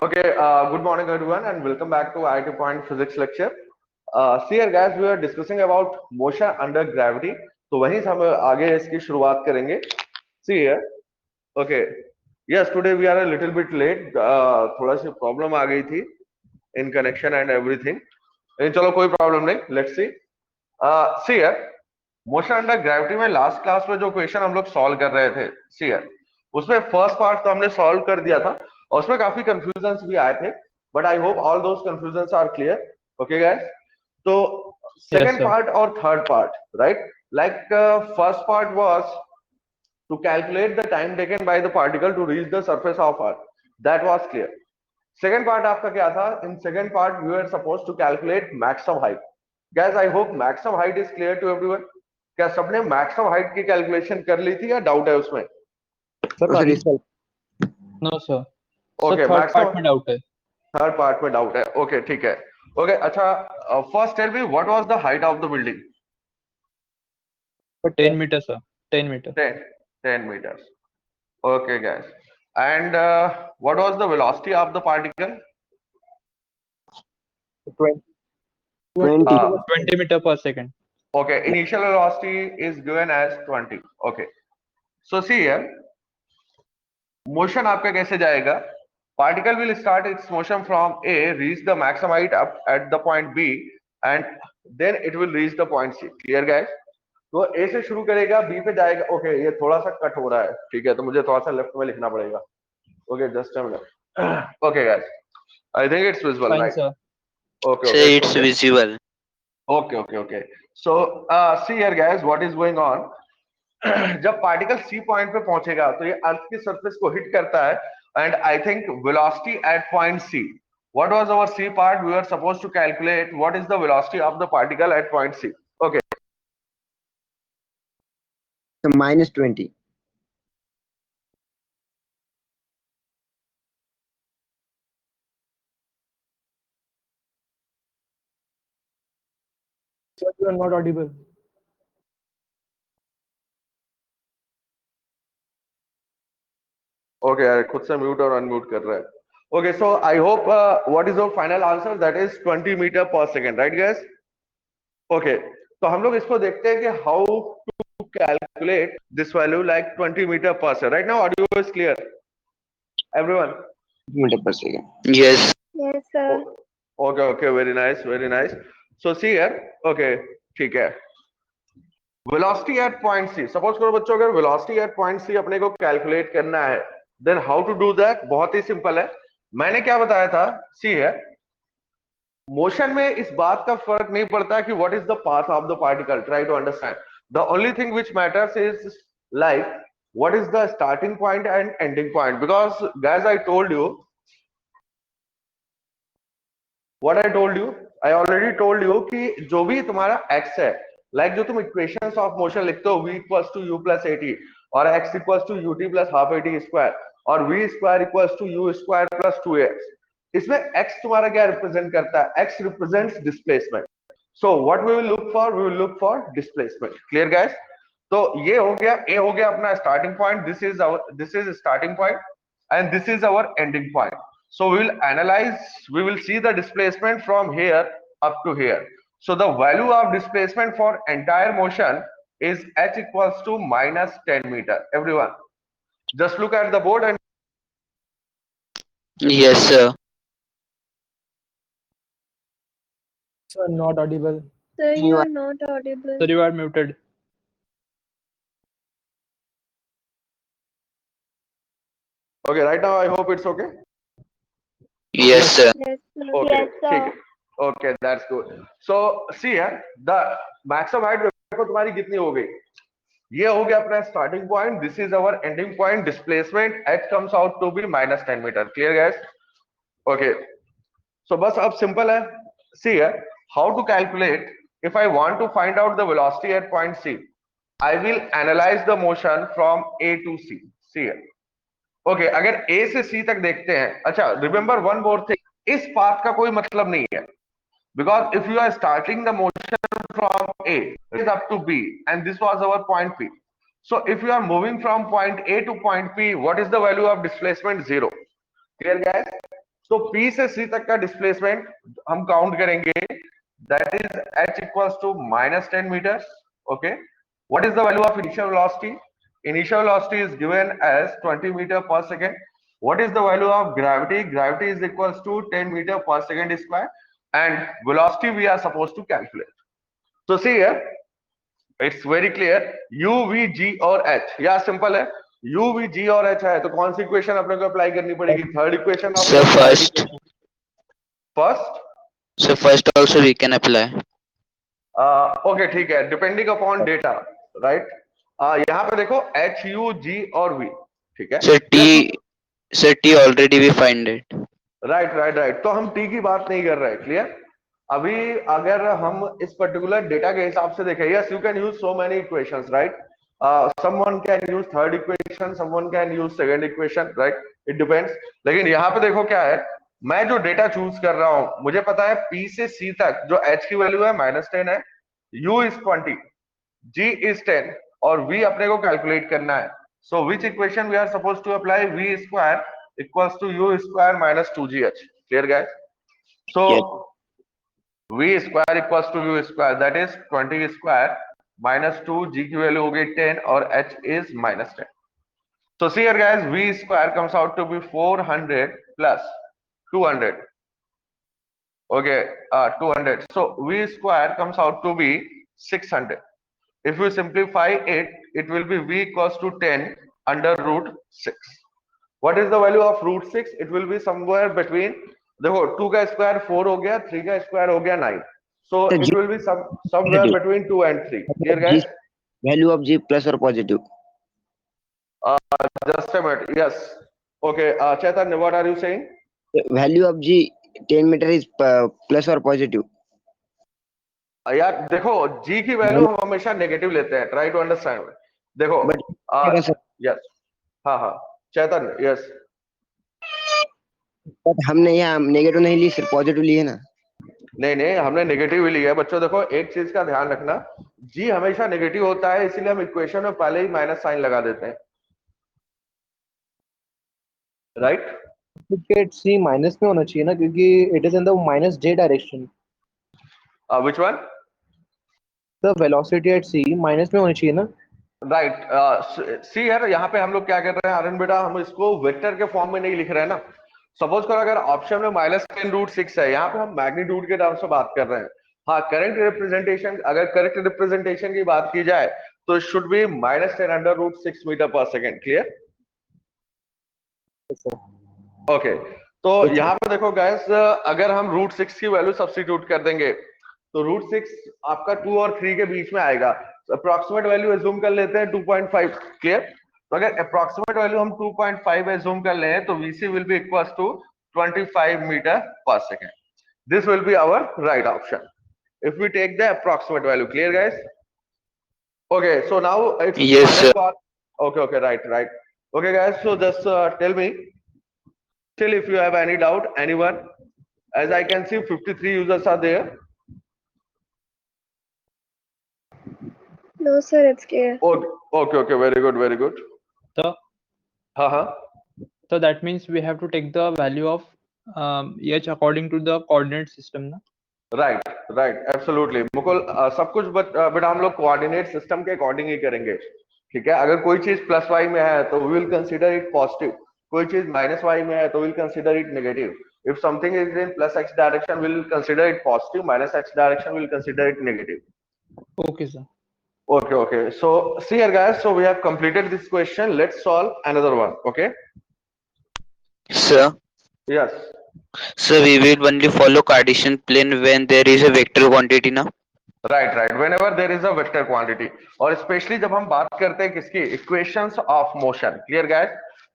Okay, good morning everyone and welcome back to IIT Point Physics lecture. See here guys, we are discussing about motion under gravity. तो वहीं से हम आगे इसकी शुरुआत करेंगे. See here, okay. Yes, today we are a little bit late. थोड़ा सी problem आ गई थी in connection and everything. लेकिन चलो कोई प्रॉब्लम नहीं. Let's see. See here, motion under gravity में लास्ट क्लास में जो क्वेश्चन हम लोग सॉल्व कर रहे थे, सी हियर, उसमें फर्स्ट पार्ट तो हमने सॉल्व कर दिया था और उसमें काफी कंफ्यूजन्स भी आए थे, but I hope all those confusions are clear. Okay guys, तो सेकंड पार्ट और third part, right, like first part was to calculate the time taken by the particle to reach the surface of earth. That was clear. Second part आपका क्या था? In second part we are supposed to calculate maximum height. Guys, I hope maximum height is clear to everyone. क्या सबने maximum height की calculation कर ली थी या doubt है उसमें? No sir. Okay, third part में डाउट है. थर्ड पार्ट में डाउट है. ओके, ठीक है. ओके, अच्छा, first tell me what was the height of the building? 10 meter sir. 10 meter. 10 meters. Okay guys, and what was the velocity of the particle? 20 meter per second. Okay, initial velocity is given as 20. Okay, so see here, motion आपका कैसे जाएगा? Particle will start its motion from A, reach the maximum height up at the point B, and then it will reach the point C. Clear guys? तो A से शुरू करेगा, B पे जाएगा. Okay, ये थोड़ा सा कट हो रहा है, ठीक है, तो मुझे थोड़ा सा लेफ्ट में लिखना पड़ेगा. Okay, just a minute. Okay guys, I think it's visible, Fine, right? sir. Okay, Say okay, it's okay. visible. Okay. So see here guys, what is going on? जब पार्टिकल सी पॉइंट पे पहुंचेगा तो ये अर्थ की surface को hit करता है, and I think velocity at point C. What was our C part? We are supposed to calculate what is the velocity of the particle at point C. Okay, -20. Sir, you are not audible. Okay यार, खुद से mute और unmute कर रहा है. Okay, so I hope what is your final answer? That is 20 metre per second, right guys? Okay, तो हम लोग इसको देखते हैं कि how to calculate this value like 20 metre per second. Right now audio is clear everyone? Metre per second. Yes. Yes, sir. Okay, very nice. So see here, okay, ठीक है. Velocity at point C. Suppose करो बच्चों, अगर velocity at point C अपने को calculate करना है, then how to do that? बहुत ही सिंपल है. मैंने क्या बताया था? See here, मोशन में इस बात का फर्क नहीं पड़ता कि what is the path of the particle. Try to understand. The only thing which matters is like what is the starting point and ending point. Because guys, I told you what I told you. I already told you कि जो भी तुम्हारा x है, like जो तुम equations of motion लिखते हो, v equals to u plus at और x equals to ut plus half at square और v square equals to u square plus 2x, इसमें x तुम्हारा क्या रिप्रेजेंट करता है? x represents displacement. So what we will look for? We will look for displacement. Clear guys? तो ये हो गया, a हो गया अपना starting point. This is starting point and this is our ending point. So we will see the displacement from here up to here. So the value of displacement for entire motion is h equals to -10 meter. Everyone, just look at the board and Yes, sir. Sir, not audible. Sir, you are not audible. Sir, you are muted. okay, right now I hope it's okay. Yes, sir. Yes, sir. Okay, Yes, sir. ठीक है. Okay, that's good. So see here, the maximum height देखो तुम्हारी कितनी हो गई? ये हो गया अपना starting point. This is our ending point. Displacement h comes out to be -10 meter. Clear guys? Okay, so बस अब सिंपल है. See here, how to calculate? If I want to find out the velocity at point C, I will analyze the motion from A to C. See here. Okay, अगर A से C तक देखते हैं. अच्छा, remember one more thing, इस path का कोई मतलब नहीं है, because if you are starting the motion from A, it is up to B, and this was our point P. So if you are moving from point A to point P, what is the value of displacement? 0. Clear guys? तो P से C तक का displacement हम count करेंगे, that is h equals to -10 meters. Okay, what is the value of initial velocity? Initial velocity is given as 20 meter per second. What is the value of gravity? Gravity is equals to 10 meter per second square, and velocity we are supposed to calculate. So see here, it's very clear. U, V, G और H, या simple है. U, V, G और H है, तो कौन सी equation अपने को apply करनी पड़ेगी? Third equation of Sir, first. First. So first also we can apply. Okay ठीक है, डिपेंडिंग अपॉन डेटा, राइट. यहाँ पे देखो H, U, G और V, ठीक है. Sir T already we find it. Right right right, तो हम T की बात नहीं कर रहे हैं. क्लियर? अभी अगर हम इस पर्टिकुलर डेटा के हिसाब से देखें, yes you can use so many equations, right. Someone can use third equation, someone can use second equation, right. It depends. लेकिन यहाँ पे देखो क्या है, मैं जो डेटा चूज कर रहा हूं, मुझे पता है P से C तक जो H की वैल्यू है -10 है, U is 20, G is 10 और V अपने को कैलकुलेट करना है. So which equation we are suppose to apply? V square equals to U square minus 2GH. Clear guys? So V square equals to U square, that is 20 square minus 2, G की वैल्यू हो गई 10 और H is -10. So see here guys, V square comes out to be 400 plus 200. Okay, 200. So V square comes out to be 600. If you simplify it, it will be V equals to 10 under root 6. What is the value of root 6? It will be somewhere between, देखो 2 का square 4 हो गया, 3 का square हो गया 9. So it will be somewhere between 2 and 3. Clear guys? Value of G plus or positive? Just a minute. Yes. Okay. Chaitanya, what are you saying? The value of G 10 meter is plus or positive? यार देखो, G की value हम हमेशा negative लेते हैं. Try to understand. देखो yes, हाँ हाँ चैतन्य, यस. हमने यहाँ नेगेटिव नहीं ली, सिर्फ पॉजिटिव लिए ना. नहीं नहीं, हमने नेगेटिव ही लिया है. बच्चों देखो, एक चीज का ध्यान रखना, G हमेशा नेगेटिव होता है, इसीलिए हम इक्वेशन में पहले ही माइनस साइन लगा देते हैं, राइट. C माइनस में होना चाहिए ना, क्योंकि it is in the -J direction. Which one? The velocity at C minus में होनी चाहिए ना. राइट. सी यार, यहाँ पे हम लोग क्या कर रहे हैं आर्यन बेटा, हम इसको वेक्टर के फॉर्म में नहीं लिख रहे हैं ना. सपोज करो अगर ऑप्शन में -10√6 है, यहाँ पे हम मैग्नीट्यूड के टर्म्स में बात कर रहे हैं. हाँ, करेक्ट रिप्रेजेंटेशन, अगर करेक्ट रिप्रेजेंटेशन की बात की जाए तो should be -10√6 metre per second. Clear? Okay. तो यहाँ पे देखो गाइस, अगर हम √6 की वैल्यू सब्स्टिट्यूट कर देंगे तो √6 आपका 2 और 3 के बीच में आएगा. अप्रोक्सीमेट वैल्यू एज्यूम कर लेते हैं 2.5. क्लियर? तो अगर अप्रोक्सीमेट वैल्यू हम 2.5 एज्यूम कर लें तो VC will be equals to 25 metre per second. This will be our right option if we take the approximate value. Clear guys? Okay, so now it's Yes, sir. Okay, right. Okay guys, so just tell me still if you have any doubt, anyone, as I can see 53 users are there. No, sir, it's clear. Okay, very good. So so that means we have to take the value of H according to the coordinate system, na? Right absolutely Mukul, सब कुछ बेटा हम लोग coordinate system के according ही करेंगे. ठीक है? अगर कोई चीज +y में है तो we will consider it positive, कोई चीज -y में है तो we will consider it negative. If something is in +x direction we will consider it positive, -x direction we will consider it negative. Okay, sir. Okay, so see here guys, so we have completed this question. Let's solve another one. Okay? Sir. Yes. So we will only follow Cartesian plane when there is a vector quantity, ना? Right. Whenever there is a vector quantity, और specially जब हम बात करते हैं किसकी, equations of motion. Clear guys?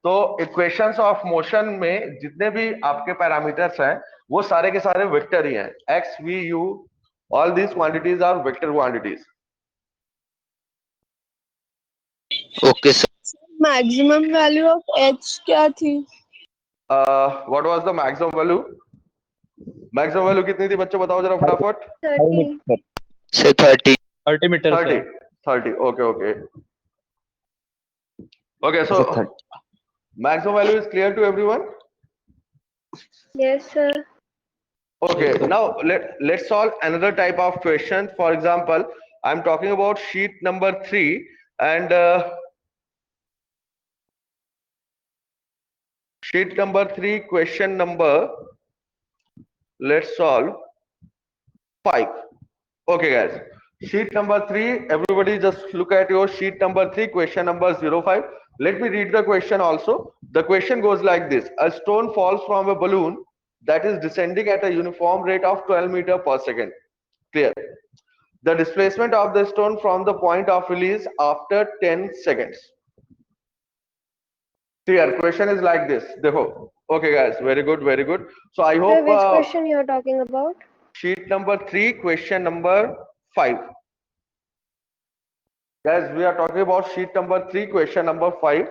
तो equations of motion में जितने भी आपके पैरामीटर्स हैं वो सारे के सारे वेक्टर ही हैं. x, v, u, all these quantities are vector quantities. Okay, sir. Maximum value of H क्या थी? What was the maximum value? Maximum value कितनी थी बच्चों, बताओ जरा फटाफट. 30. Say 30. 30 meters. 30. Okay, so maximum value is clear to everyone? Yes, sir. Okay, now let's solve another type of question. For example, I'm talking about sheet number 3 and sheet number 3 question number, let's solve 5. Okay guys, sheet number 3, everybody just look at your sheet number 3 question number 05. Let me read the question also. The question goes like this: a stone falls from a balloon that is descending at a uniform rate of 12 meter per second. Clear? The displacement of the stone from the point of release after 10 seconds. Clear? Question is like this. Dekho. Okay guys, very good, very good. So I Sir, hope which question you are talking about? sheet number 3 question number 5. Guys, we are talking about sheet number 3 question number 5.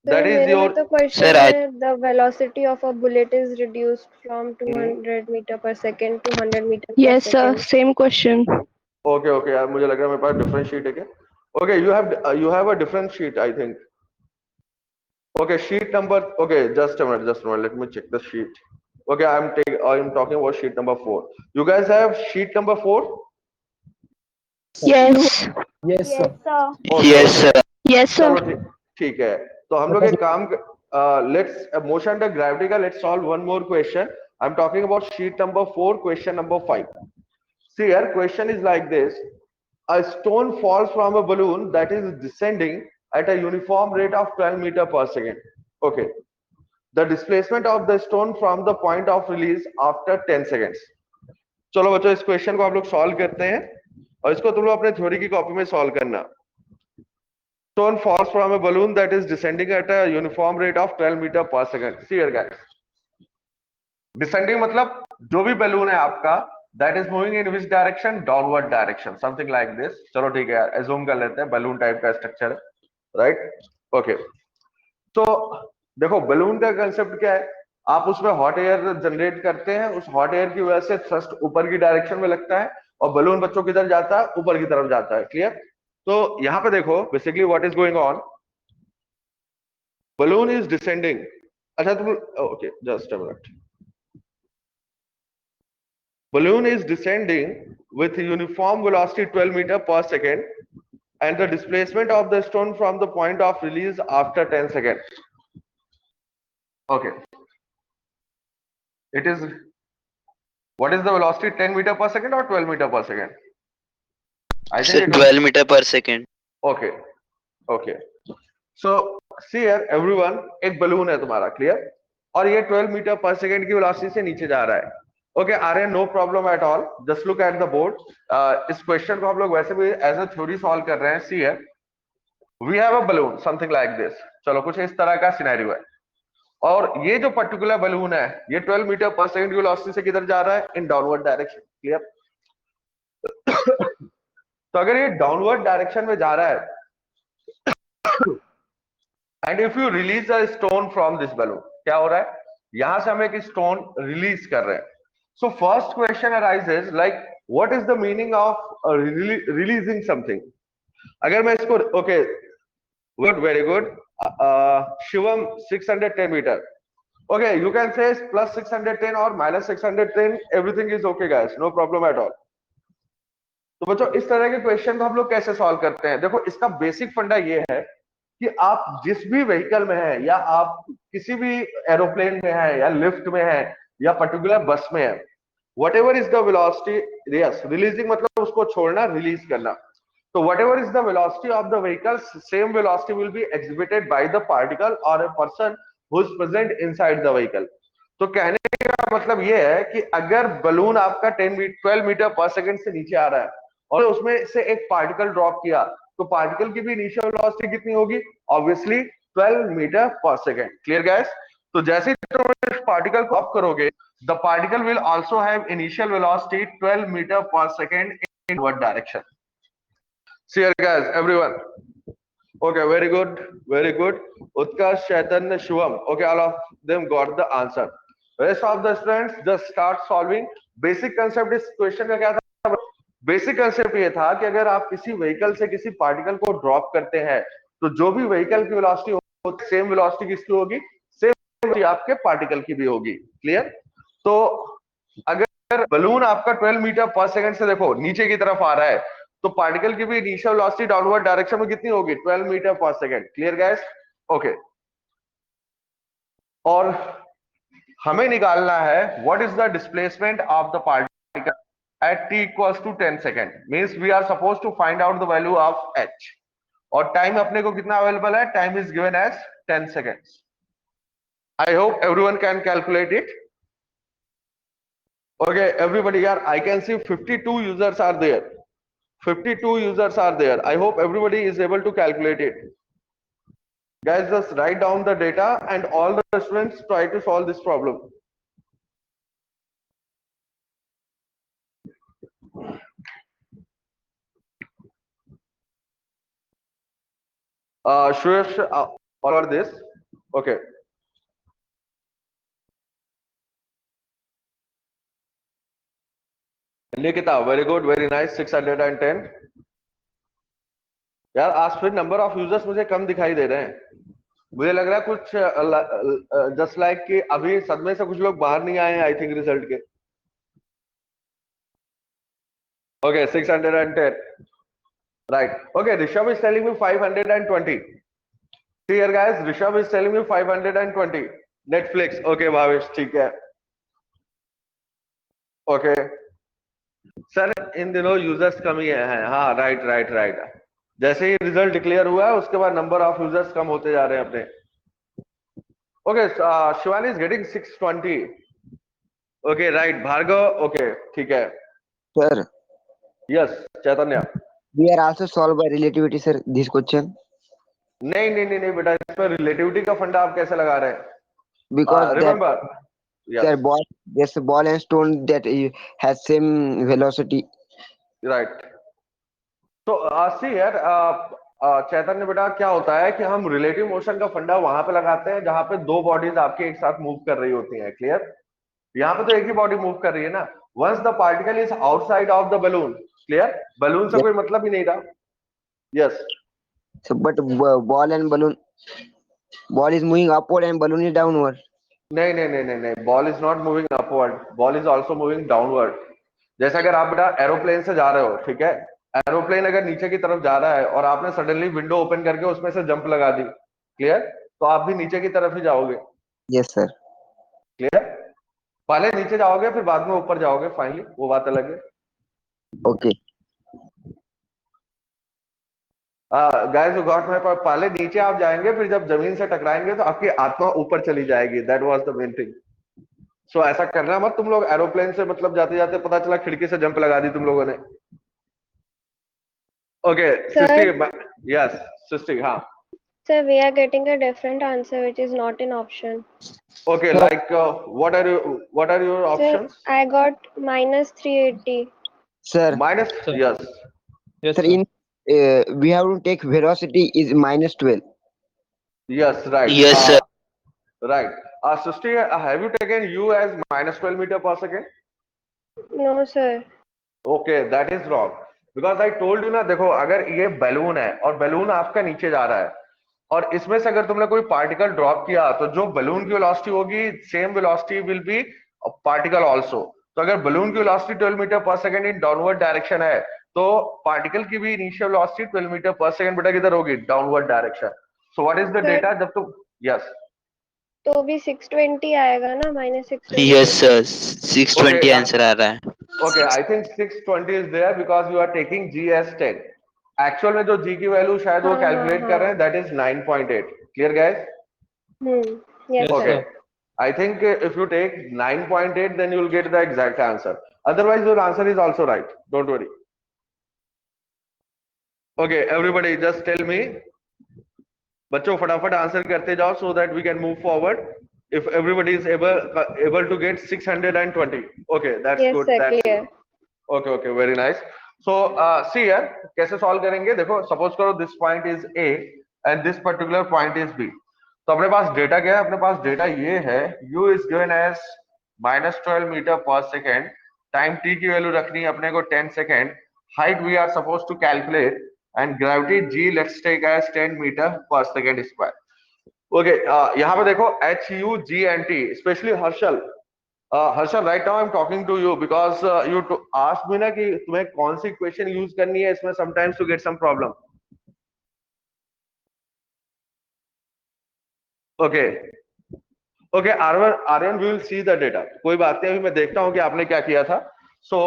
Sir, That is मेरे में your तो question Sir, I- है the velocity of a bullet is reduced from 200 meter per second to 100 meter per Yes, sir. second. Same question. okay okay यार मुझे लग रहा है मेरे पास डिफरेंट शीट है क्या? Okay, you have a different sheet, I think. Okay, sheet number, okay, just a minute, let me check the sheet. Okay, I'm talking about sheet number 4. You guys have sheet number 4? Yes. Yes, sir. sir. Okay, yes, okay. sir. Yes, sir. चलो ठीक ठीक है. तो हम लोग एक काम let's motion under gravity का let's solve one more question. I'm talking about sheet number 4 question number 5. See here, question is like this: a stone falls from a balloon that is descending at a uniform rate of 12 meter per second. Okay, the displacement of the stone from the point of release after 10 seconds. चलो बच्चों, इस question को आप लोग solve करते हैं और इसको तुम लोग अपने थ्योरी की कॉपी में सॉल्व करना. Stone falls from a balloon that is descending at a uniform rate of 12 meter per second. See here guys, descending मतलब जो भी balloon है आपका, that is moving in which direction? Downward direction, something like this. चलो ठीक है यार, assume कर लेते हैं balloon type का structure है, right? Okay. तो देखो balloon का concept क्या है? आप उसमें hot air generate करते हैं, उस hot air की वजह से thrust ऊपर की direction में लगता है और balloon बच्चों किधर जाता है? ऊपर की तरफ जाता है. Clear? तो यहाँ पे देखो basically what is going on. Balloon is descending. अच्छा तुम, okay, just a minute. Balloon is descending with uniform velocity 12 meter per second and the displacement of the stone from the point of release after 10 seconds. Okay. It is, what is the velocity, 10 meter per second or 12 meter per second? I Sir, think it was, 12 meter per second. okay. Okay. So see here everyone, एक balloon है तुम्हारा, clear? और ये 12 meter per second की velocity से नीचे जा रहा है. Okay, Aryan, no problem at all. Just look at the board. इस क्वेश्चन को हम लोग वैसे भी एज अ थ्योरी सॉल्व कर रहे हैं. सी है, we have a balloon something like this. चलो कुछ इस तरह का सिनेरियो है और ये जो पर्टिकुलर बलून है ये 12 मीटर पर सेकंड की वेलोसिटी से किधर जा रहा है? In downward direction. क्लियर? तो अगर ये डाउनवर्ड डायरेक्शन में जा रहा है and if you release a stone from this balloon, क्या हो रहा है? यहां से हम एक स्टोन रिलीज कर रहे हैं. So first question arises like, what is the meaning of releasing something? अगर मैं इसको, okay, good, very good. Shivam 610 meter. Okay, you can say plus 610 or minus 610. Everything is okay, guys. No problem at all. तो बच्चों इस तरह के question को हम लोग कैसे सॉल्व करते हैं? देखो इसका बेसिक फंडा ये है कि आप जिस भी व्हीकल में है या आप किसी भी एरोप्लेन में है या लिफ्ट में है या पर्टिकुलर बस में है, whatever is the velocity, yes, releasing मतलब उसको छोड़ना, रिलीज करना. तो whatever is the velocity of the vehicle, same velocity will be exhibited by the particle or a person who is present inside the vehicle. तो कहने का मतलब ये है कि अगर बलून आपका 12 मीटर पर सेकंड से नीचे आ रहा है और उसमें से एक पार्टिकल ड्रॉप किया तो पार्टिकल की भी इनिशियल वेलोसिटी कितनी होगी? Obviously 12 metre per second. Clear guys? तो जैसे तुम इस पार्टिकल को ड्रॉप करोगे, the particle will also have initial velocity 12 meter per second in inward direction. See here guys, everyone. Okay, very good, very good. Utkarsh, Chaitanya, Shivam. Okay, all of them got the answer. Rest of the students just start solving. Basic concept इस question का क्या था? Basic concept ये था कि अगर आप किसी व्हीकल से किसी पार्टिकल को ड्रॉप करते हैं तो जो भी व्हीकल की वेलोसिटी होगी, सेम वेलोसिटी किसकी होगी? सेम आपके पार्टिकल की भी होगी. क्लियर? तो अगर बलून आपका 12 मीटर पर सेकंड से देखो नीचे की तरफ आ रहा है, तो पार्टिकल की भी इनिशियल वेलोसिटी डाउनवर्ड डायरेक्शन में कितनी होगी? 12 metre per second. Clear guys? Okay, और हमें निकालना है what is the displacement of the particle at t equals to 10 second, means we are supposed to find out the value of h, और time अपने को कितना अवेलेबल है? Time is given as 10 seconds. I hope everyone can calculate it. Okay, everybody, here I can see 52 users are there. 52 users are there. I hope everybody is able to calculate it. Guys, just write down the data and all the students try to solve this problem. Shuresh, or this. Okay. Nikita, very good, very nice. 610. यार आज फिर number of users मुझे कम दिखाई दे रहे हैं. मुझे लग रहा है कुछ जस्ट लाइक कि अभी सदमे से कुछ लोग बाहर नहीं आए हैं, आई थिंक, रिजल्ट के. Okay, 610. Right. Okay, Rishabh is telling me 520. See here guys, Rishabh is telling me 520. Netflix. Okay, Bhavesh, ठीक है. ओके सर, इन दिनों यूजर्स कम ही है. हाँ, राइट. जैसे ही रिजल्ट डिक्लेयर हुआ है उसके बाद नंबर ऑफ यूजर्स कम होते जा रहे हैं अपने. Okay, Shivani is getting 620. Okay, right. Bhargav, okay, ठीक है. Sir, yes, Chaitanya. we are also solved by relativity, sir. This question नहीं बेटा, इसमें रिलेटिविटी का फंडा आप कैसे लगा रहे हैं? because remember, sir, there's a ball and stone that has same velocity. Right. तो सी यार, चैतन्य बेटा, क्या होता है कि हम रिलेटिव मोशन का फंडा वहां पे लगाते हैं जहां पे दो बॉडीज आपके एक साथ मूव कर रही होती हैं. क्लियर? यहाँ पे तो एक ही बॉडी मूव कर रही है ना. Once the particle is outside of the balloon, clear, balloon से कोई मतलब ही नहीं रहा. Yes. So, but ball is moving upward and balloon is downward. नहीं, ball is not moving upward, ball is also moving downward. जैसे अगर आप बेटा एरोप्लेन से जा रहे हो, ठीक है, एरोप्लेन अगर नीचे की तरफ जा रहा है और आपने सडनली विंडो ओपन करके उसमें से जंप लगा दी, क्लियर, तो आप भी नीचे की तरफ ही जाओगे. Yes, sir. क्लियर? पहले नीचे जाओगे फिर बाद में ऊपर जाओगे, फाइनली, वो बात अलग है. Okay. Guys you got my point. पहले नीचे आप जाएंगे, फिर जब जमीन से टकराएंगे तो आपकी आत्मा ऊपर चली जाएगी. That was the main thing. So ऐसा करना मत तुम लोग. एरोप्लेन से मतलब जाते जाते पता चला खिड़की से जंप लगा दी तुम लोगों ने. ओके, सृष्टि. यस, सृष्टि. हाँ. Sir, we are getting a different answer which is not an option. Okay, like what are your options? Sir, I got minus 380. Sir, Minus, Sir. yes. Yes, sir, sir. we have to take velocity is minus 12. Yes, right. Yes, sir. Right. Srishti, have you taken u as minus 12 meter per second? No, sir. Okay, that is wrong. Because I told you ना, देखो, अगर ये balloon है और balloon आपका नीचे जा रहा है और इसमें से अगर तुमने कोई पार्टिकल ड्रॉप किया तो जो बैलून की वेलोसिटी होगी, same velocity will be particle also. तो अगर बैलून की velocity 12 metre per second in downward direction है, तो पार्टिकल की भी initial velocity 12 metre per second बेटा किधर होगी? Downward direction. So what is the data जब तुम. यस. तो भी 620 आएगा ना, minus 620. Yes, sir. 620 Okay, answer आ रहा है. Okay, I think 620 is there because you are taking G as 10. Actual में जो G की वैल्यू शायद वो हाँ, कैलकुलेट हाँ, कर रहे हैं, that is 9.8. Clear guys? Yes, Yes, Okay. sir. I think if you take 9.8 then you will get the exact answer. Otherwise your answer is also right. Don't worry. Okay, everybody just tell me. बच्चों फटाफट answer करते जाओ so that we can move forward. If everybody is able to get 620. Okay, that's Yes, good. sir, That's clear. good. Okay, very nice. So see here, कैसे solve करेंगे? देखो, suppose करो this point is A and this particular point is B. तो अपने पास data क्या है? अपने पास data ये है, u is given as -12 metre per second. Time t की वैल्यू रखनी है अपने को 10 second. Height we are suppose to calculate and gravity g let's take as 10 metre per second square. Okay, यहाँ पे देखो h, u, g and t, specially Harshal, Harshal, right now I'm talking to you because you asked me ना कि तुम्हें कौन सी equation use करनी है इसमें sometimes you get some problem. Okay. Okay, Aryan, we will see the data. कोई बात नहीं, अभी मैं देखता हूँ कि आपने क्या किया था. So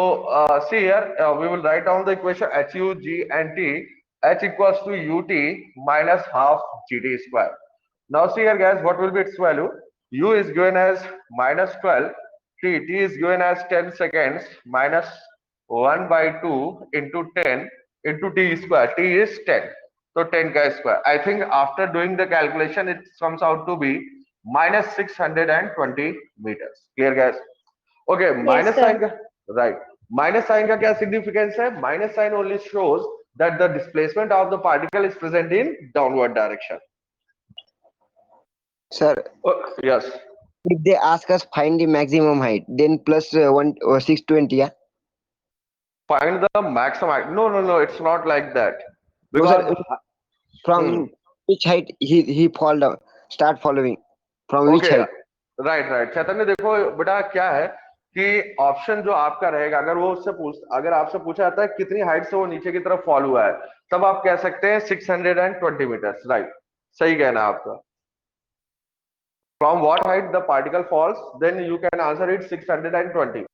see here, we will write down the equation H U G and T. H equals to UT minus half GT square. Now see here, guys, what will be its value? U is given as minus 12. T is given as 10 seconds minus 1 by 2 into 10 into T square. T is 10. So 10 का square. I think after doing the calculation, it comes out to be minus 620 meters. Clear, guys? Okay, Yes, minus sir. sign का, right. Minus sign का क्या significance है? Minus sign only shows that the displacement of the particle is present in downward direction. Sir, Yes. if they ask us find the maximum height, then plus 620, yeah? Find the maximum height. No, it's not like that. No, sir, Because from which height he fall down, start following? From which okay, height? right. चैतन्य, देखो बेटा क्या है कि option जो आपका रहेगा, अगर आपसे पूछा जाता है कितनी हाइट से वो नीचे की तरफ फॉल हुआ है, तब आप कह सकते हैं 620 मीटर्स. राइट, सही कहना आपका. From what height the particle falls, then you can answer it 620.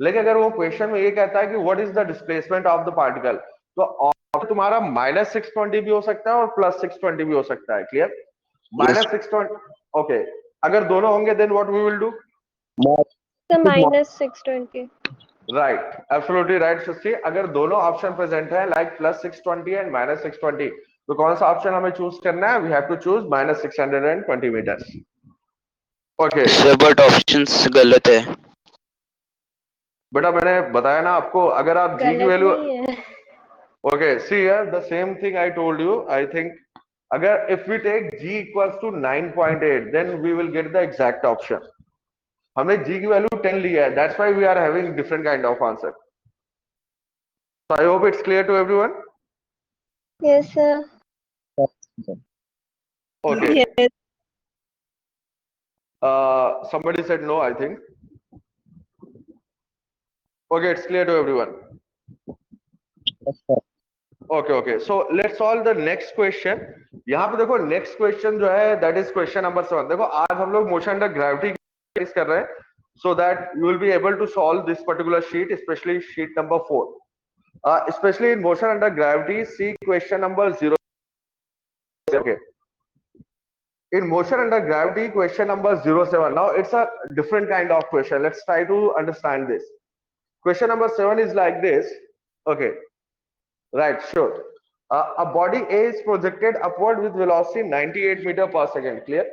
लेकिन अगर वो क्वेश्चन में ये कहता है कि what is the displacement of the particle, तो ऑप्शन तुम्हारा minus 620 भी हो सकता है और plus 620 भी हो सकता है. क्लियर? Minus 620. Okay. अगर दोनों होंगे then what we will do? The minus 620. Right, absolutely right, Shushi. अगर दोनों ऑप्शन प्रेजेंट है like plus 620 and minus 620, तो कौन सा ऑप्शन हमें चूज करना है? We have to choose minus 620 meters. Okay. Sir but options गलत है. बेटा मैंने बताया ना आपको, अगर आप जी की गलत वैल्यू, नहीं है. okay, see here the same thing I told you. I think अगर if we take g equals to 9.8, then we will get the exact option. हमने g की वैल्यू 10 लिया है, that's why we are having different kind of answer. So I hope it's clear to everyone. Yes, sir. Okay. Yes. Somebody said no, I think. Okay, it's clear to everyone. Okay. So let's solve the next question. यहाँ पे देखो next question जो है that is question number 7. देखो आज हम लोग motion under gravity कर रहे हैं, so that you will be able to solve this particular sheet, especially sheet number 4. Especially in motion under gravity, see question number 0. Okay. In motion under gravity, question number 07. Now it's a different kind of question. Let's try to understand this. Question number 7 is like this. Okay. Right, sure. A body A is projected upward with velocity 98 meter per second. Clear?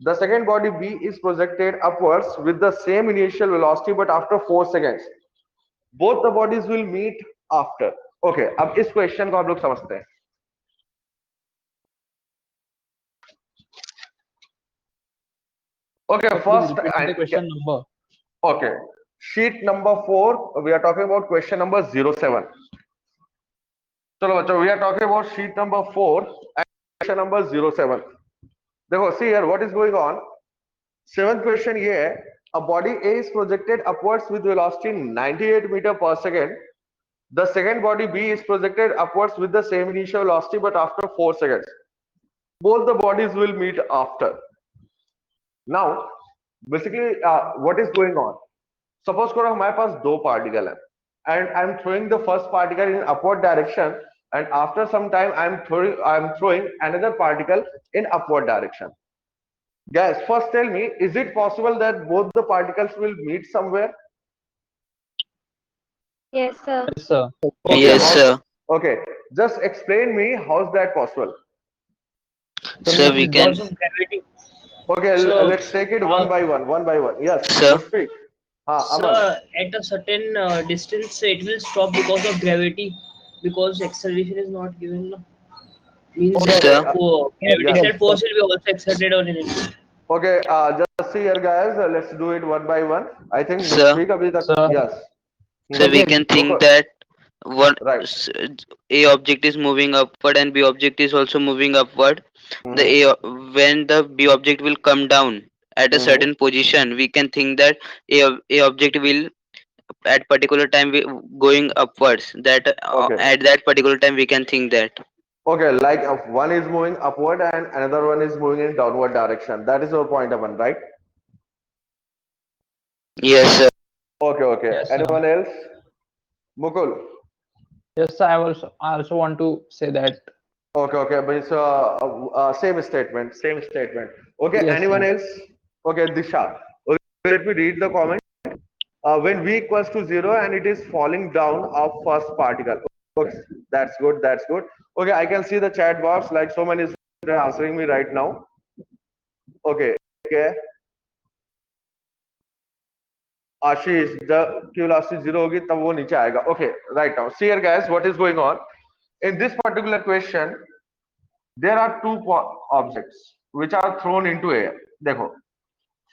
The second body B is projected upwards with the same initial velocity but after 4 seconds. Both the bodies will meet after. Okay. अब इस question को आप लोग समझते हैं. Okay, first the question number. Okay, sheet number 4, we are talking about question number 07. चलो बच्चों, we are talking about sheet number 4 and question number 07. देखो, see here what is going on. Seventh question ये है, a body A is projected upwards with velocity 98 meter per second. The second body B is projected upwards with the same initial velocity but after 4 seconds. Both the bodies will meet after. Now basically what is going on, suppose करो हमारे पास दो particle है and I'm throwing the first particle in upward direction and after some time I'm throwing another particle in upward direction. Guys, first tell me, is it possible that both the particles will meet somewhere? Yes, sir. Yes, sir. Okay, Yes, sir. Okay, just explain me how is that possible. Sir, we can. Okay, So, let's take it one by one. Yes, Sir. speak. Aman. So at a certain distance, it will stop because of gravity, because acceleration is not given. No? Means Okay, Sir. gravitational force will be also exerted on it. Okay, just see here, guys. Let's do it one by one. I think Sir. speak abhi tak. Sir. Yes. So we can think that one Right. A object is moving upward and B object is also moving upward. The A when the B object will come down at a certain position, we can think that a object will at particular time going upwards. That Okay. at that particular time we can think that. Okay, like one is moving upward and another one is moving in downward direction. That is your point one, right? Yes, sir. Okay, okay. Yes, sir. Anyone else? Mukul. Yes, sir, I also want to say that. Okay, okay. But it's same statement, same statement. Okay, Yes, anyone sir. else? Okay, Disha. Okay, let me read the comment. When v equals to 0 and it is falling down of first particle. Okay, that's good, that's good. Okay, I can see the chat box, like so many students answering me right now. Okay, okay. Ashish, the velocity 0 होगी तब वो नीचे आएगा. Okay, right now. See here guys, what is going on? In this particular question, there are two objects which are thrown into air. देखो,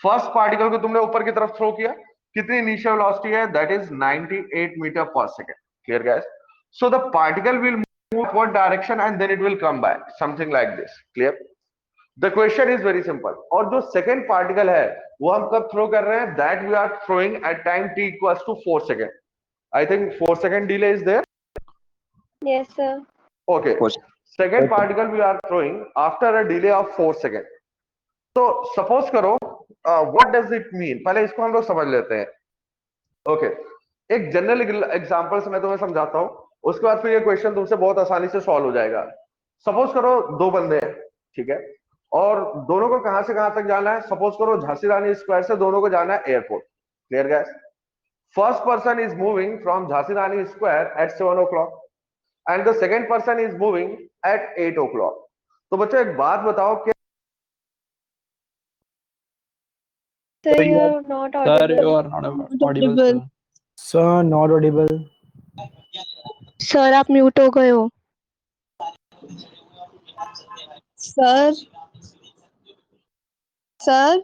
first particle को तुमने ऊपर की तरफ throw किया, कितनी initial velocity है? That is 98 meter per second. Clear guys? So the particle will move upward direction and then it will come back, something like this. Clear? The question is very simple. और जो second particle है, वो हम कब throw कर रहे हैं? That we are throwing at time t equals to 4 seconds. I think 4 second delay is there. Yes, sir. Okay. Second particle we are throwing after a delay of 4 seconds. So suppose करो, what does it mean? पहले इसको हम लोग समझ लेते हैं. Okay. एक general example से मैं तुम्हें समझाता हूँ. उसके बाद फिर ये क्वेश्चन तुमसे बहुत आसानी से सॉल्व हो जाएगा. सपोज करो दो बंदे हैं, ठीक है, और दोनों को कहां से कहां तक जाना है? सपोज करो झांसी रानी स्क्वायर से दोनों को जाना है airport. Clear guys? First person is moving from Jhansi Rani square at 7 o'clock and the second person is moving at 8 o'clock. तो बच्चों एक बात बताओ कि Sir, you are not Sir, audible. you are not audible, sir. Sir, not audible. Sir आप mute हो गए हो. Sir sir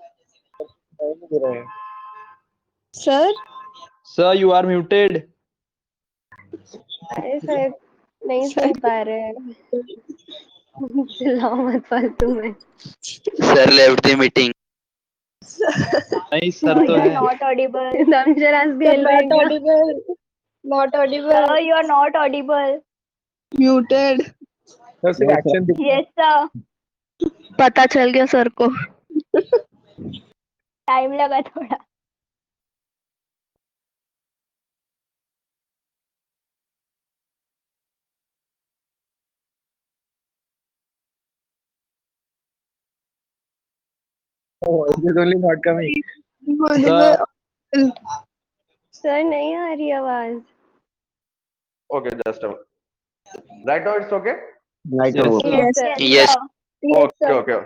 sir Sir, you are muted. अरे सर नहीं सुन पा रहे हैं. चिल्लाओ मत फालतू में. Sir left the meeting. नहीं सर तो है. Not audible. Damshara's खेल रहे हैं क्या? Not audible. Sir, you are not audible. Muted. Sir, सिर्फ action दिख- Yes, sir. पता चल गया सर को. टाइम लगा थोड़ा. Oh, it is only not coming. Sir, sir नहीं आ रही आवाज. okay, just a minute. Right now it's okay. Right Yes, now. sir. Yes, sir. Yes. Okay, okay,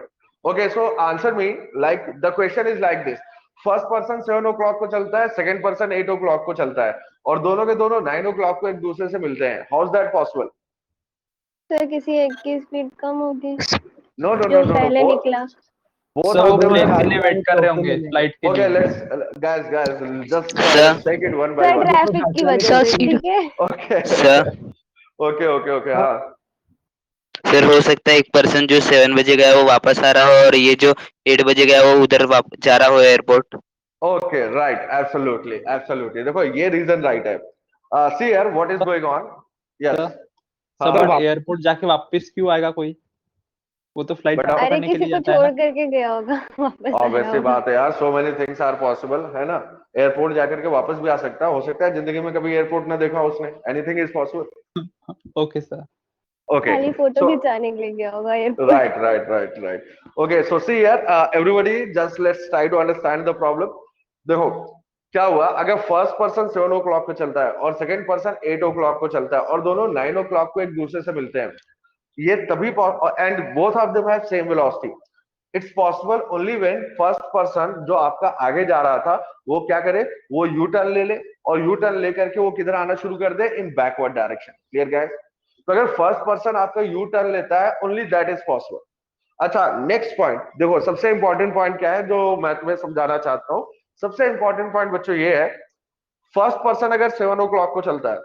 okay. So answer me like the question is like this. First person 7 o'clock को चलता है, second person 8 o'clock को चलता है, और दोनों के दोनों 9 o'clock को एक दूसरे से मिलते हैं. How is that possible? Sir किसी एक की स्पीड कम होगी. नो नो जो नो पहले नो. निकला. Both सर वो of them प्लेन are के लिए वेट कर रहे होंगे, फ्लाइट के okay. लिए. Let's guys just Sir. take it one by sir one. Traffic की वजह से. ठीक है. Okay. Sir. Okay. हाँ. फिर हो सकता है एक पर्सन जो 7 बजे गया वो वापस आ रहा हो और ये जो 8 बजे गया वो उधर जा रहा हो एयरपोर्ट. Okay, right. Absolutely. देखो ये रीजन राइट है. See here, what is going on? Yes. Sir. हाँ, सब एयरपोर्ट जाके वापस क्यों आएगा कोई? वो तो फ्लाइट But अरे पकड़ने के किसी लिए को जाता है छोड़ ना. करके गया होगा. वापस आया ऑब्वियसली होगा. बात है यार. So many things are possible, है ना. एयरपोर्ट जाकर के वापस भी आ सकता है. हो सकता है जिंदगी में कभी एयरपोर्ट ना देखा उसने. Anything is possible. Okay, sir. Okay. खाली फोटो So, खिंचाने के लिए गया होगा airport. right. Okay, so see here, everybody just let's try to understand the problem. देखो क्या हुआ, अगर फर्स्ट पर्सन 7 o'clock को चलता है और सेकंड पर्सन 8 o'clock को चलता है और दोनों 9 o'clock को एक दूसरे से मिलते हैं, ये तभी and both of them have same velocity. It's possible only when first person जो आपका आगे जा रहा था वो क्या करे, वो यू टर्न ले ले और यू टर्न लेकर के वो किधर आना शुरू कर दे, in backward direction. Clear guys? तो अगर फर्स्ट पर्सन आपका यू टर्न लेता है, ओनली दैट इज पॉसिबल. अच्छा, नेक्स्ट पॉइंट देखो. सबसे इंपॉर्टेंट पॉइंट क्या है जो मैं तुम्हें समझाना चाहता हूँ? सबसे इंपॉर्टेंट पॉइंट बच्चों ये है, फर्स्ट पर्सन अगर 7 o'clock को चलता है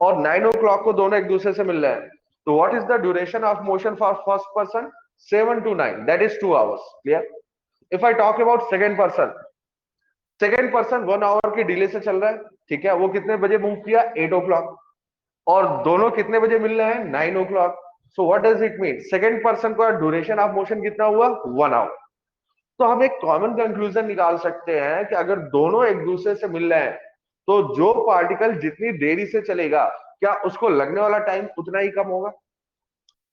और 9 o'clock को दोनों एक दूसरे से मिल रहे हैं, तो what is the duration of motion for first person? 7 to 9, that is 2 hours. Clear? If I talk about second person 1 hour की डिले से चल रहा है, ठीक है, वो कितने बजे मूव किया? 8 o'clock, और दोनों कितने बजे मिल रहे हैं? 9 o'clock. So what does it mean? Second person का ड्यूरेशन ऑफ मोशन कितना हुआ? 1 आवर. तो हम एक कॉमन कंक्लूजन निकाल सकते हैं कि अगर दोनों एक दूसरे से मिल रहे हैं तो जो पार्टिकल जितनी देरी से चलेगा, क्या उसको लगने वाला टाइम उतना ही कम होगा?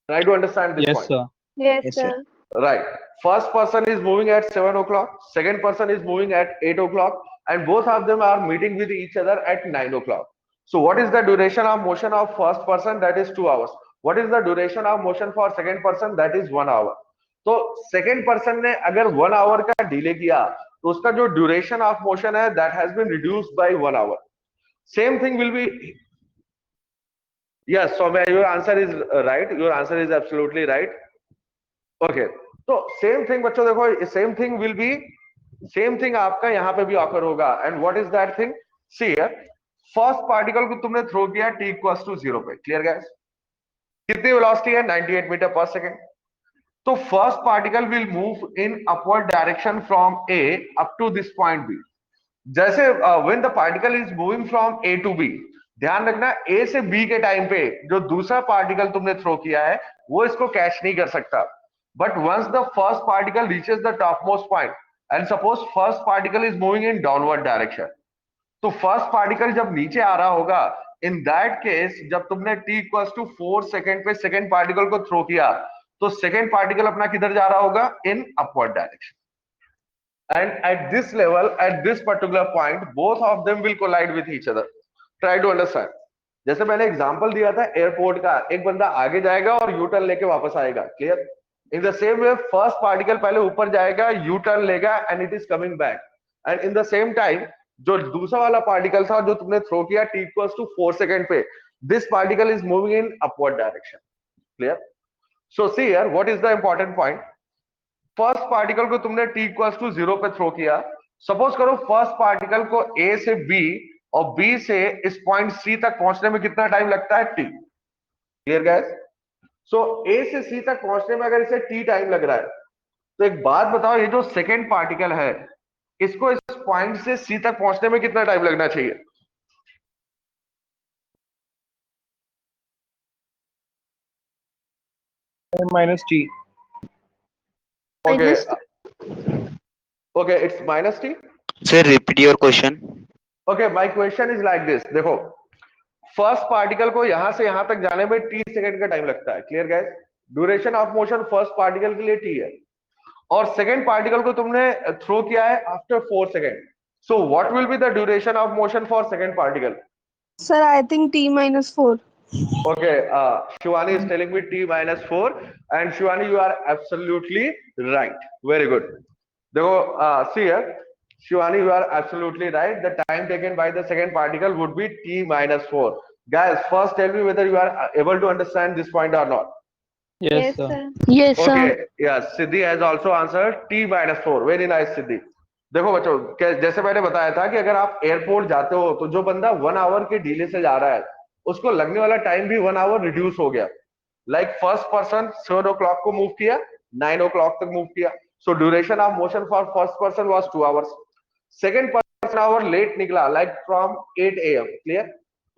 Try to understand this Yes, point. sir. Yes, Yes, sir. sir. Right. First person is moving at 7 o'clock. Second person is moving at 8 o'clock. And both of them are meeting with each other at 9 o'clock. So what is the duration of motion of first person? That is 2 hours. What is the duration of motion for second person? That is 1 hour. तो second person ने अगर 1 hour का delay किया तो उसका जो duration of motion है that has been reduced by 1 hour. Same thing will be. Yes, so your answer is right. Your answer is absolutely right. Okay. तो सेम थिंग बच्चों देखो, same thing will be, same thing आपका यहाँ पे भी occur होगा. And what is that thing? See here, first particle को तुमने थ्रो किया t इक्वल्स टू 0 पे. Clear guys? कितनी वेलोसिटी है? 98 मीटर पर सेकेंड. तो first particle will move in upward direction from a up to this point b. जैसे when the particle is moving from a to b, ध्यान रखना a से b के time पे जो दूसरा पार्टिकल तुमने थ्रो किया है वो इसको कैच नहीं कर सकता. But once the first particle reaches the topmost point, and suppose first particle is moving in downward direction, तो first particle जब नीचे आ रहा होगा, in that case जब तुमने t equals to 4 सेकेंड पे second particle को थ्रो किया तो second particle अपना किधर जा रहा होगा? In upward direction. And at this level, at this particular point, both of them will collide with each other. Try to understand. जैसे मैंने एग्जांपल दिया था एयरपोर्ट का, एक बंदा आगे जाएगा और यू टर्न लेके वापस आएगा. Clear? In the same way first particle पहले ऊपर जाएगा, यू टर्न लेगा and it is coming back. And in the same time जो दूसरा वाला पार्टिकल था जो तुमने थ्रो किया t इक्वल्स टू 4 सेकेंड पे, this particle is moving in upward direction. Clear? So see here what is the important point. First particle को तुमने t इक्वल्स टू 0 पे थ्रो किया. सपोज करो फर्स्ट पार्टिकल को a से b और b से इस पॉइंट c तक पहुंचने में कितना टाइम लगता है? t. Clear guys? So A से C तक पहुंचने में अगर इसे t टाइम लग रहा है तो एक बात बताओ, ये जो सेकेंड पार्टिकल है इसको इस पॉइंट से C तक पहुंचने में कितना टाइम लगना चाहिए? minus t. Okay. Minus Okay, it's minus t. Sir, repeat your question. Okay, my question is like this. देखो, फर्स्ट पार्टिकल को यहां से यहां तक जाने में t सेकेंड का टाइम लगता है. Clear guys? Duration of motion first particle के लिए t है और सेकेंड पार्टिकल को तुमने थ्रो किया है after 4 second. So what will be the duration of motion for second particle? Sir, I think t minus 4. Okay, Shivani is telling me t minus 4, and Shivani, you are absolutely right. Very good. देखो, see here, Shivani, you are absolutely right. The time taken by the second particle would be t minus 4. Guys, first tell me whether you are able to understand this point or not. Yes, sir. Yes, sir. Okay, yeah, Siddhi has also answered t minus 4. Very nice, Siddhi. देखो बच्चों, जैसे मैंने बताया था कि अगर आप airport जाते हो तो जो बंदा 1 आवर के डिले से जा रहा है उसको लगने वाला टाइम भी 1 आवर रिड्यूस हो गया. लाइक फर्स्ट पर्सन 7 o'clock को मूव किया, 9 o'clock तक मूव किया. So duration of motion for first person was 2 hours. Second person hour late निकला, लाइक फ्रॉम 8 AM. क्लियर?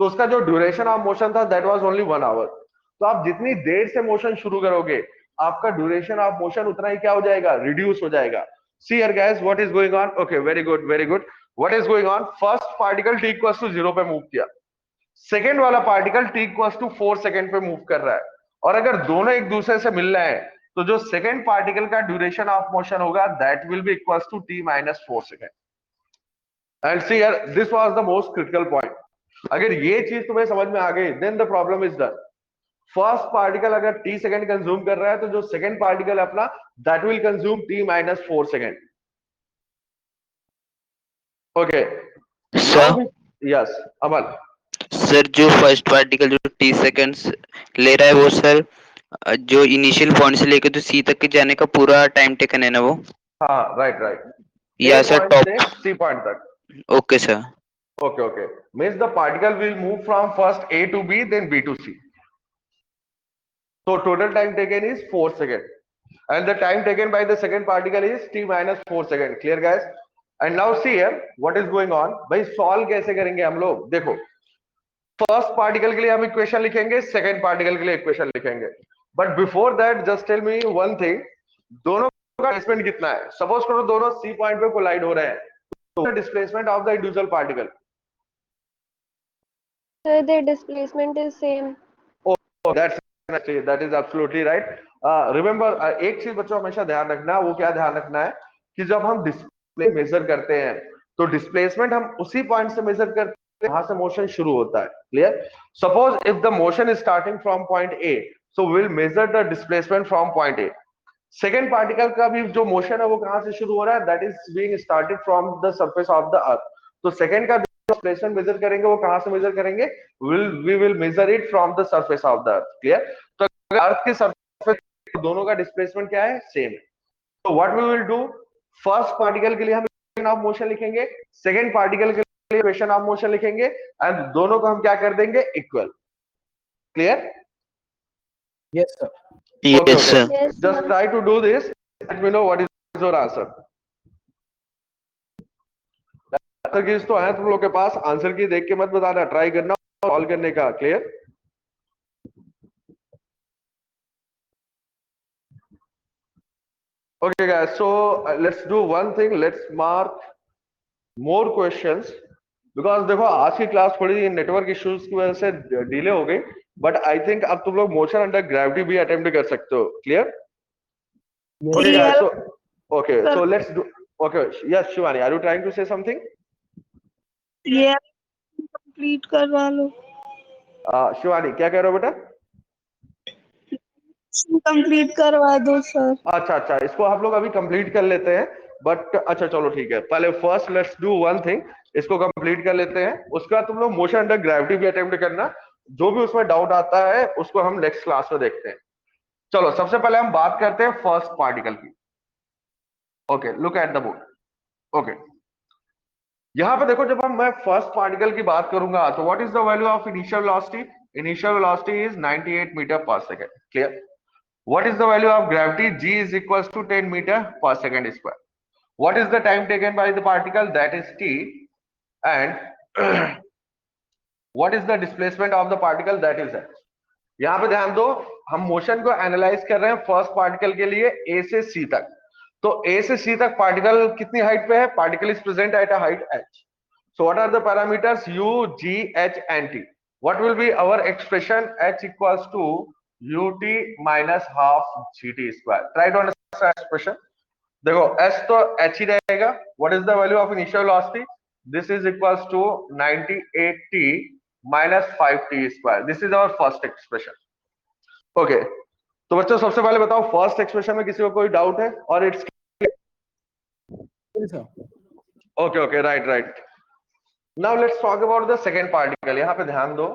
तो उसका जो ड्यूरेशन ऑफ मोशन था दैट वाज ओनली 1 hour. तो आप जितनी देर से मोशन शुरू करोगे आपका ड्यूरेशन ऑफ मोशन उतना ही क्या हो जाएगा? रिड्यूस हो जाएगा. See here guys, what is going on? Okay, very good, very good. What is going on? First particle t equals to 0 पे मूव किया, सेकेंड वाला particle t equals to 4 second पे मूव कर रहा है. और अगर दोनों एक दूसरे से मिल रहे हैं तो जो सेकेंड पार्टिकल का ड्यूरेशन ऑफ मोशन होगा that will be equals to t minus 4 second. And see here, this was the most critical point. अगर ये चीज तुम्हें समझ में आ गई then the problem is done. First particle अगर t सेकेंड कंज्यूम कर रहा है तो जो सेकेंड पार्टिकल है अपना that will consume t minus 4 second. Okay sir, yes Aman. Sir जो फर्स्ट पार्टिकल जो t सेकेंड्स ले रहा है वो सर जो इनिशियल पॉइंट से लेकर तो c तक के जाने का पूरा टाइम टेकन है ना वो? हाँ, राइट राइट. या सर टॉप? C पॉइंट तक. Okay sir. Okay, okay. Means the particle will move from first A to B, then B to C. So total time taken is 4 seconds. and the time taken by the second particle is t minus 4 second. Clear guys? And now see here what is going on. भाई solve कैसे करेंगे हम लोग? देखो first particle के लिए हम equation लिखेंगे, सेकंड पार्टिकल के लिए इक्वेशन लिखेंगे, but before that just tell me one thing, दोनों का डिस्प्लेसमेंट कितना है? सपोज करो दोनों सी पॉइंट पे कोलाइड हो रहे हैं, तो displacement of the individual particle, So the displacement is same. that is absolutely right. Remember एक चीज बच्चों हमेशा ध्यान रखना, वो क्या ध्यान रखना है कि जब हम डिस्प्ले मेजर करते हैं तो डिस्प्लेसमेंट हम उसी पॉइंट से मेजर करते हैं जहां से मोशन शुरू होता है. Clear? Suppose if the motion is starting from point A, so will measure the displacement from point A. Second particle का भी जो मोशन है वो कहां से शुरू हो रहा है? That is being started from the surface of the अर्थ. तो सेकेंड का डिस्प्लेसमेंट मेजर करेंगे वो कहां से मेजर करेंगे? We will measure it from the surface of the earth. Clear? तो अर्थ के सरफेस दोनों का डिस्प्लेसमेंट क्या है? सेम है. तो what we will do, first particle के लिए हम इक्वेशन ऑफ मोशन लिखेंगे, सेकेंड पार्टिकल के लिए इक्वेशन ऑफ मोशन लिखेंगे, एंड दोनों को हम क्या कर देंगे? Equal. Clear? Yes, sir. Yes, sir. Yes, Just sir. try to do this. Let me know what is your answer. Answer keys तो है तुम लोग के पास, आंसर की देख के मत बताना, ट्राई करना सॉल्व करने का. Clear? Okay guys, so let's do one thing, let's mark more questions, because देखो आज की क्लास थोड़ी नेटवर्क इश्यूज की वजह से डिले हो गई, बट आई थिंक अब तुम लोग मोशन अंडर ग्रेविटी भी अटेम्प्ट कर सकते हो. Clear? Okay guys, so let's do. Okay, yes Shivani, are you trying to say something? ये कंप्लीट करवा लो. शिवानी क्या कह रहे हो बेटा? कंप्लीट करवा दो सर. अच्छा अच्छा, इसको हम लोग अभी कंप्लीट कर लेते हैं, बट अच्छा चलो ठीक है, पहले first let's do one thing, इसको कंप्लीट कर लेते हैं, उसके बाद तुम लोग मोशन अंडर ग्रेविटी भी अटेम्प्ट करना, जो भी उसमें डाउट आता है उसको हम नेक्स्ट क्लास में देखते हैं. चलो सबसे पहले हम बात करते हैं फर्स्ट पार्टिकल की. Okay, look at the board. Okay, यहां पे देखो, जब मैं फर्स्ट पार्टिकल की बात करूंगा तो what is the value of initial velocity? Initial velocity is 98 metre per second. Clear? What is the value of gravity? G is equals to 10 meter per second square. What is the time taken by the particle? That is t. And what is the displacement of the particle? That is h. यहाँ पे ध्यान दो, हम motion को analyse कर रहे हैं first particle के लिए ए से सी तक. तो ए से सी तक पार्टिकल कितनी हाइट पे है? Particle is present at a height h. So what are the parameters? U, G, H and T. What will be our expression? H equals to ut minus half gt square. Try to understand expression. देखो s तो h ही रहेगा. What is the value of initial velocity? This is equals to 98t minus 5t square. This is our first expression. Okay, तो बच्चों सबसे पहले बताओ first expression में किसी को कोई डाउट है? और it's okay okay, right right. Now let's talk about the second particle. यहाँ पे ध्यान दो,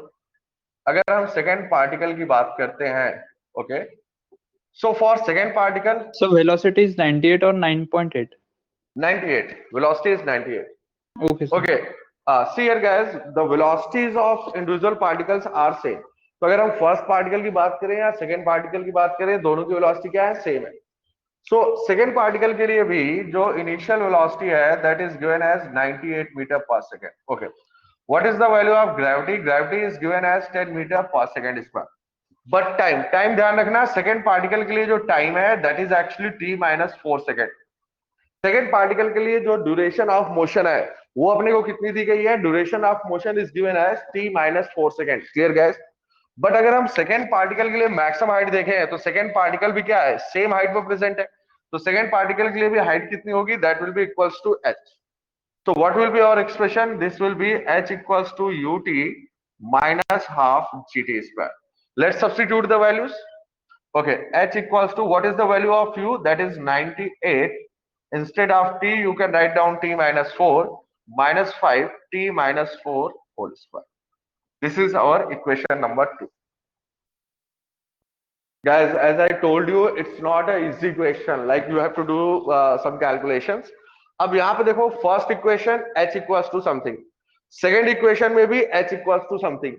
अगर हम सेकेंड पार्टिकल की बात करते हैं, okay, so for second particle, So velocity is 98 or 9.8. 98, velocity is 98. Okay, sir. Okay, see here guys, the velocities of individual particles are same. तो अगर हम फर्स्ट पार्टिकल की बात करें या सेकेंड पार्टिकल की बात करें, दोनों की वेलोसिटी क्या है? सेम है. सो सेकेंड पार्टिकल के लिए भी जो इनिशियल वेलोसिटी है that is given as 98 metre per second. Okay, what is the value of gravity? Gravity is given as 10 metre per second square. But time ध्यान रखना, सेकेंड पार्टिकल के लिए जो टाइम है that is actually t minus 4 second. Second particle के लिए जो duration of motion है वो अपने को कितनी दी गई है? Duration of motion is given as t minus 4 second. Clear guys? But अगर हम सेकेंड पार्टिकल के लिए मैक्सिमम हाइट देखें तो सेकेंड पार्टिकल भी क्या है? सेम हाइट पर प्रेजेंट है. तो सेकेंड पार्टिकल के लिए भी हाइट कितनी होगी? That will be equals to h. So what will be our expression? This will be h equals to ut minus half gt square. Let's substitute the values. Okay, h equals to, what is the value of u? That is 98. Instead of t, you can write down t minus 4 minus 5 t minus 4 whole square. This is our equation number 2. Guys, as I told you, it's not an easy question. Like you have to do some calculations. अब यहाँ पे देखो, first equation h equals to something, second equation में भी h equals to something.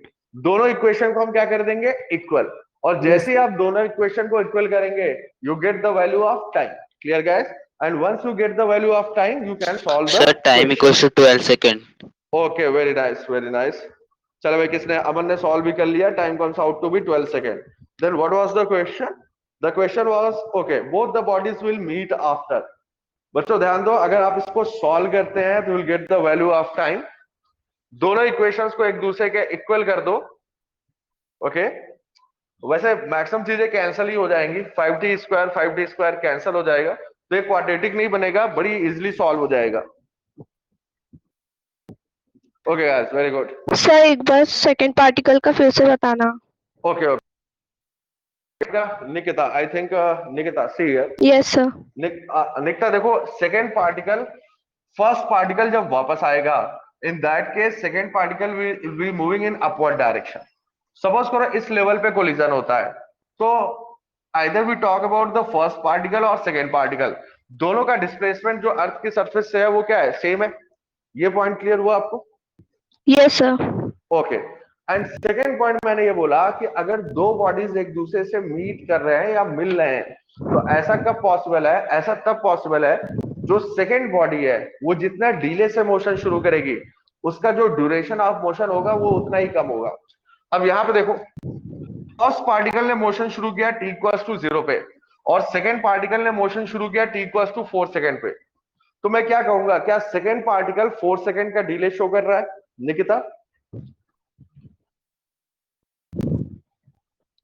दोनों equation को हम क्या कर देंगे? इक्वल. और जैसे ही आप दोनों इक्वेशन को इक्वल करेंगे you get the value of time. Clear guys? And once you get the value of time you can solve the sir time equals to 12 second. Okay, very nice, very nice. चलो भाई, किसने, अमन ने solve भी कर लिया. Time comes out to be 12 second. Then what was the question? The question was okay, both the bodies will meet after. बच्चों ध्यान दो, अगर आप इसको सॉल्व करते हैं तो will get the value of time. दोनों इक्वेशंस को एक दूसरे के इक्वल कर दो. ओके, वैसे मैक्सिमम चीजें कैंसिल ही हो जाएंगी. 5t² कैंसिल हो जाएगा, तो एक क्वाड्रेटिक नहीं बनेगा, बड़ी इजीली सॉल्व हो जाएगा. Okay guys, very good. Sir एक बार सेकंड पार्टिकल का फिर से बताना. Okay okay. Nikita, I think Nikita, see here. Yes sir. Nikita देखो, सेकेंड पार्टिकल फर्स्ट पार्टिकल जब वापस आएगा, in that case second particle will be moving in upward direction. Suppose करो इस लेवल पे कोलिजन होता है, तो either we talk about the first particle और सेकेंड पार्टिकल, दोनों का डिस्प्लेसमेंट जो अर्थ की सरफेस से है वो क्या है, सेम है. ये पॉइंट क्लियर हुआ आपको? Yes sir. Okay. And second point मैंने ये बोला कि अगर दो बॉडीज एक दूसरे से मीट कर रहे हैं या मिल रहे हैं, तो ऐसा कब पॉसिबल है? ऐसा तब पॉसिबल है जो सेकेंड बॉडी है वो जितना डिले से मोशन शुरू करेगी, उसका जो ड्यूरेशन ऑफ मोशन होगा वो उतना ही कम होगा. अब यहां पे देखो, फर्स्ट पार्टिकल ने मोशन शुरू किया t=0 पे, और सेकेंड पार्टिकल ने मोशन शुरू किया t=4 सेकेंड पे. तो मैं क्या कहूंगा, क्या सेकेंड पार्टिकल 4 सेकेंड का डिले शो कर रहा है? Nikita?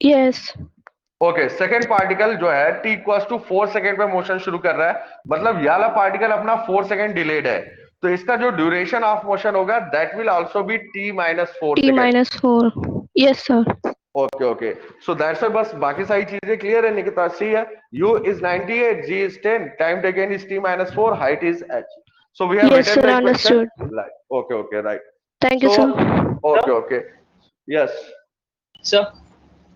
Yes. Okay, second particle जो है t=4 सेकेंड पे मोशन शुरू कर रहा है, मतलब ये वाला पार्टिकल अपना 4 सेकेंड डिलेड है, तो इसका जो ड्यूरेशन ऑफ मोशन होगा that will also be t-4 t-4. Yes sir. Okay okay. So that's why, बस बाकी सारी चीजें क्लियर है निकिता. सी है, u is 98, g is 10, time taken is t-4, height is h. So we have Yes, written sir, the question. understood. Right. Okay, okay, right. Thank you So, sir. okay, okay. Yes. Sir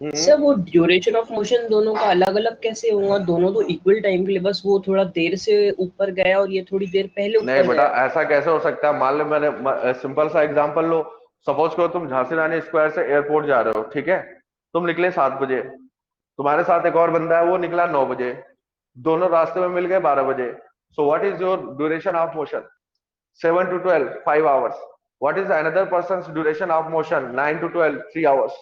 hmm. Sir वो duration of motion दोनों का अलग अलग कैसे होगा? दोनों तो equal time के लिए, बस वो थोड़ा देर से ऊपर गया और ये थोड़ी देर पहले नहीं ऊपर बेटा, गया. ऐसा कैसे हो सकता है? मान लो, मैंने सिंपल सा एग्जांपल लो. सपोज करो तुम झांसी रानी स्क्वायर से एयरपोर्ट जा रहे हो, ठीक है? तुम निकले 7 बजे, तुम्हारे साथ एक और बंदा है वो निकला 9 बजे, दोनों रास्ते में मिल गए 12 बजे. सो what is your duration of motion? 7 to 12, 5 hours. What is another person's duration of motion? 9 to 12, 3 hours.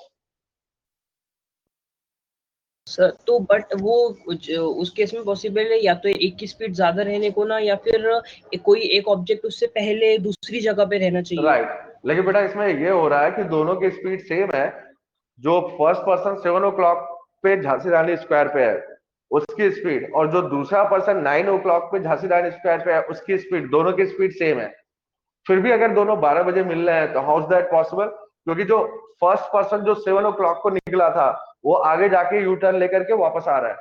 Sir तो बट वो उस केस में पॉसिबल है या तो एक की स्पीड ज्यादा रहने को ना, या फिर कोई एक ऑब्जेक्ट उससे पहले दूसरी जगह पे रहना चाहिए. राइट. लेकिन बेटा इसमें ये हो रहा है कि दोनों की स्पीड सेम है. जो फर्स्ट पर्सन 7 o'clock पे झांसी रानी स्क्वायर पे है उसकी स्पीड, और जो दूसरा पर्सन 9 o'clock पे झांसी रानी स्क्वायर पे है उसकी स्पीड, दोनों की स्पीड सेम है. फिर भी अगर दोनों 12 बजे मिल रहे हैं तो हाउ इज दैट पॉसिबल? क्योंकि जो फर्स्ट पर्सन जो 7 o'clock को निकला था वो आगे जाके यू टर्न लेकर के वापस आ रहा है.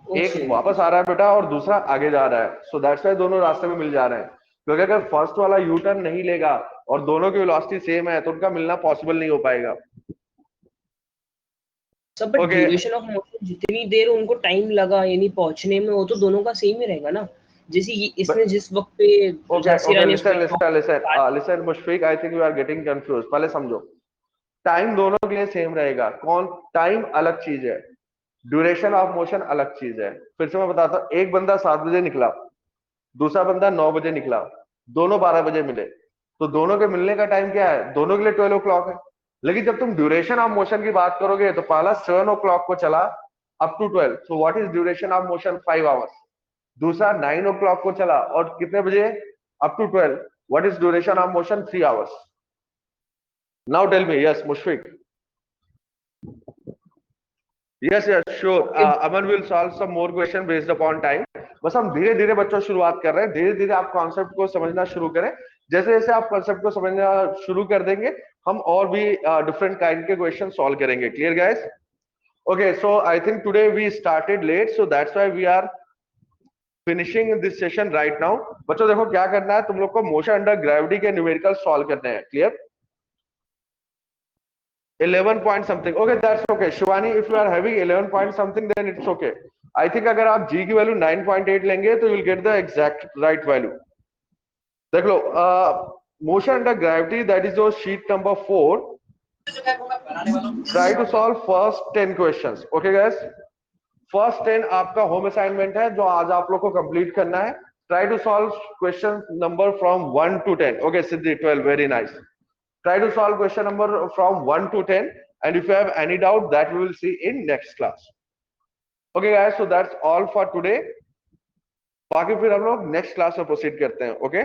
एक वापस आ रहा है बेटा और दूसरा आगे जा रहा है. सो दैट्स व्हाई दोनों रास्ते में मिल जा रहे हैं. क्योंकि अगर फर्स्ट वाला यू टर्न नहीं लेगा और दोनों की वेलोसिटी सेम है तो उनका मिलना पॉसिबल नहीं हो पाएगा. सब बट ड्यूरेशन ऑफ मोशन जितनी देर उनको टाइम लगा यानी पहुंचने में, वो तो दोनों का सेम ही रहेगा ना. जैसे इसने जिस वक्त पे झांसी रानी listen Mushfiq, I think you are getting confuse. पहले समझो, टाइम दोनों के लिए सेम रहेगा. कौन? टाइम अलग चीज है, ड्यूरेशन ऑफ मोशन अलग चीज है. फिर से मैं बताता हूं, एक बंदा 7 बजे निकला, दूसरा बंदा 9 बजे निकला, दोनों 12 बजे मिले, तो दोनों के मिलने का टाइम क्या है? दोनों के लिए 12 o'clock है. लेकिन जब तुम ड्यूरेशन ऑफ मोशन की बात करोगे तो पहला 7 o'clock को चला up to 12, so what is duration of motion? 5 hours. दूसरा 9 o'clock को चला और कितने बजे? Up to 12, what is duration of motion? 3 hours. Now tell me. Yes Mushfiq. Yes, yes, sure. Aman will solve some more question based upon time. बस हम धीरे धीरे बच्चों शुरुआत कर रहे हैं. धीरे धीरे आप कॉन्सेप्ट को समझना शुरू करें. जैसे जैसे आप कॉन्सेप्ट को समझना शुरू कर देंगे हम और भी डिफरेंट काइंड के क्वेश्चन सॉल्व करेंगे. Clear guys? Okay, so I think today we started late, so that's why we are finishing this session right now. बच्चों देखो क्या करना है, तुम लोग को मोशन अंडर ग्रेविटी के न्यूमेरिकल सॉल्व करने हैं. क्लियर? 11 point something. Okay, that's okay. Shivani, if you are having 11 point something, then it's okay. I think अगर आप G की वैल्यू 9.8 लेंगे तो you will get the exact right value. देख लो, motion under gravity, that is your sheet number 4. Try to solve first 10 questions. Okay guys, first 10 आपका home assignment है जो आज आप लोग को कंप्लीट करना है. Try to solve question number from 1 to 10. Okay Siddhi, 12, very nice. Try to solve question number from 1 to 10, and if you have any doubt, that we will see in next class. Okay guys, so that's all for today. बाकी फिर हम लोग next class में proceed करते हैं. Okay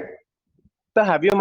Sir, have you